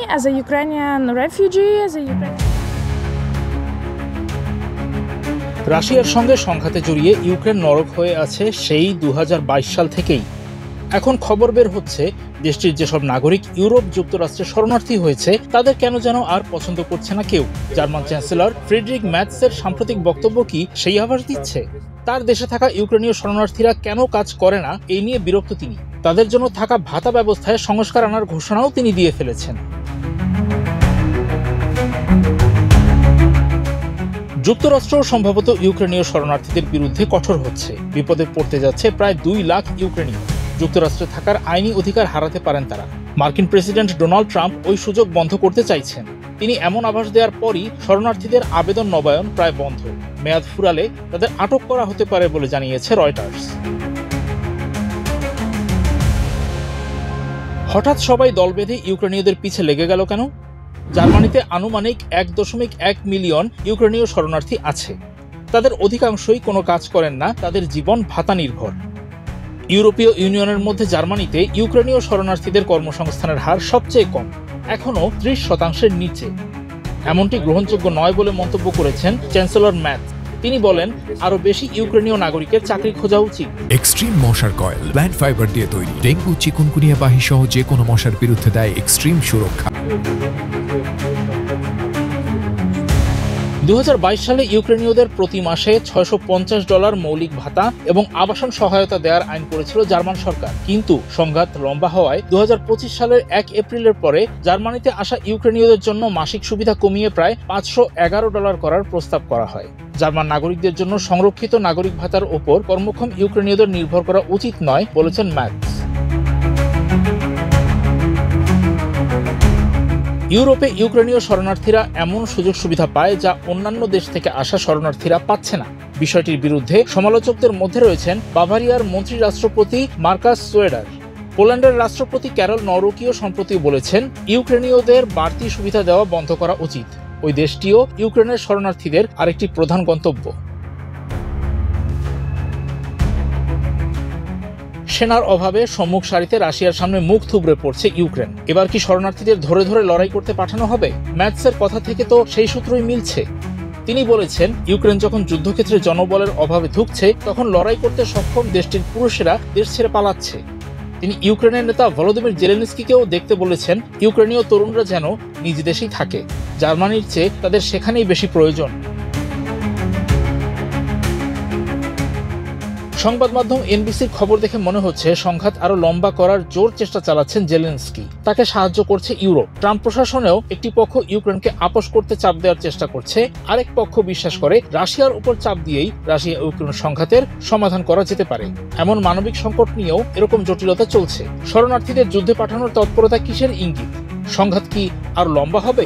as a Ukrainian refugee, as a Ukrainian... রাশিয়ার সঙ্গে সংঘাতে জড়িয়ে ইউক্রেন নরক হয়ে আছে সেই 2022 সাল থেকেই। এখন খবর বের হচ্ছে দেশটির যেসব নাগরিক ইউরোপ যুক্তরাষ্ট্রে শরণার্থী হয়েছে তাদের কেন যেন আর পছন্দ করছে না কেউ। জার্মান চ্যান্সেলর ফ্রিডরিখ ম্যাটসের সাম্প্রতিক বক্তব্য কি সেই আভাস দিচ্ছে? তার দেশে থাকা ইউক্রেনীয় শরণার্থীরা কেন কাজ করে না এই নিয়ে বিরক্ত তিনি। তাদের জন্য থাকা ভাতা ব্যবস্থায় সংস্কার আনার ঘোষণাও তিনি দিয়ে ফেলেছেন। যুক্তরাষ্ট্র সম্ভবত ইউক্রেনীয় শরণার্থীদের বিরুদ্ধে কঠোর হচ্ছে। বিপদে পড়তে যাচ্ছে প্রায় 2 লাখ ইউক্রেনীয়। যুক্তরাষ্ট্রে থাকার আইনি অধিকার হারাতে পারেন তারা। মার্কিন প্রেসিডেন্ট ডোনাল্ড ট্রাম্প ওই সুযোগ বন্ধ করতে চাইছেন। তিনি এমন আভাস দেওয়ার পরই শরণার্থীদের আবেদন নবায়ন প্রায় বন্ধ। মেয়াদ ফুরালে তাদের আটক করা হতে পারে বলে জানিয়েছে রয়টার্স। হঠাৎ সবাই দল বেঁধে ইউক্রেনীয়দের পিছে লেগে গেল কেন? জার্মানিতে আনুমানিক 1.1 মিলিয়ন ইউক্রেনীয় শরণার্থী আছে। তাদের অধিকাংশই কোনো কাজ করেন না, তাদের জীবন ভাতা নির্ভর। ইউরোপীয় ইউনিয়নের মধ্যে জার্মানিতে ইউক্রেনীয় শরণার্থীদের কর্মসংস্থানের হার সবচেয়ে কম, এখনও 30% নিচে। এমনটি গ্রহণযোগ্য নয় বলে মন্তব্য করেছেন চ্যান্সেলর ম্যাটস। তিনি বলেন, আরো বেশি ইউক্রেনীয় নাগরিকের চাকরি খোঁজা উচিত। এক্সট্রিম মশার কয়েল প্ল্যান্ট ফাইবার দিয়ে তৈরি, ডেঙ্গু চিকুনগুনিয়া বাহি সহ যে কোনো মশার বিরুদ্ধে দেয় এক্সট্রিম সুরক্ষা। 2022 সালে ইউক্রেনীয়দের প্রতি মাসে $650 মৌলিক ভাতা এবং আবাসন সহায়তা দেওয়ার আইন করেছিল জার্মান সরকার। কিন্তু সংঘাত লম্বা হওয়ায় 2025 সালের 1 এপ্রিলের পরে জার্মানিতে আসা ইউক্রেনীয়দের জন্য মাসিক সুবিধা কমিয়ে প্রায় $511 করার প্রস্তাব করা হয়। জার্মান নাগরিকদের জন্য সংরক্ষিত নাগরিক ভাতার ওপর কর্মক্ষম ইউক্রেনীয়দের নির্ভর করা উচিত নয় বলেছেন ম্যাটস। ইউরোপে ইউক্রেনীয় শরণার্থীরা এমন সুযোগ সুবিধা পায় যা অন্যান্য দেশ থেকে আসা শরণার্থীরা পাচ্ছে না। বিষয়টির বিরুদ্ধে সমালোচকদের মধ্যে রয়েছেন বাভারিয়ার মন্ত্রী রাষ্ট্রপতি মার্কাস সোয়েডার। পোল্যান্ডের রাষ্ট্রপতি ক্যারল নরকিও সম্প্রতি বলেছেন, ইউক্রেনীয়দের বাড়তি সুবিধা দেওয়া বন্ধ করা উচিত। ওই দেশটিও ইউক্রেনের শরণার্থীদের আরেকটি প্রধান গন্তব্য। সেনার অভাবে সম্মুখ সারিতে রাশিয়ার সামনে মুখ থুবড়ে পড়ছে ইউক্রেন। এবার কি শরণার্থীদের ধরে ধরে লড়াই করতে পাঠানো হবে? ম্যাটসের কথা থেকে তো সেই সূত্রই মিলছে। তিনি বলেছেন, ইউক্রেন যখন যুদ্ধক্ষেত্রে জনবলের অভাবে ধুঁকছে তখন লড়াই করতে সক্ষম দেশটির পুরুষেরা দেশ ছেড়ে পালাচ্ছে। তিনি ইউক্রেনের নেতা ভলোদিমির জেলেনস্কিকেও দেখতে বলেছেন, ইউক্রেনীয় তরুণরা যেন নিজ দেশেই থাকে। জার্মানির চেয়ে তাদের সেখানেই বেশি প্রয়োজন। সংবাদ মাধ্যম এনবিসির খবর দেখে মনে হচ্ছে সংঘাত আরো লম্বা করার জোর চেষ্টা চালাচ্ছেন জেলেনস্কি। তাকে সাহায্য করছে ইউরোপ। ট্রাম্প প্রশাসনেও একটি পক্ষ ইউক্রেনকে আপোষ করতে চাপ দেওয়ার চেষ্টা করছে, আরেক পক্ষ বিশ্বাস করে রাশিয়ার উপর চাপ দিয়েই রাশিয়া ইউক্রেন সংঘাতের সমাধান করা যেতে পারে। এমন মানবিক সংকট নিয়েও এরকম জটিলতা চলছে। শরণার্থীদের যুদ্ধে পাঠানোর তৎপরতা কিসের ইঙ্গিত? সংঘাত কি আরো লম্বা হবে?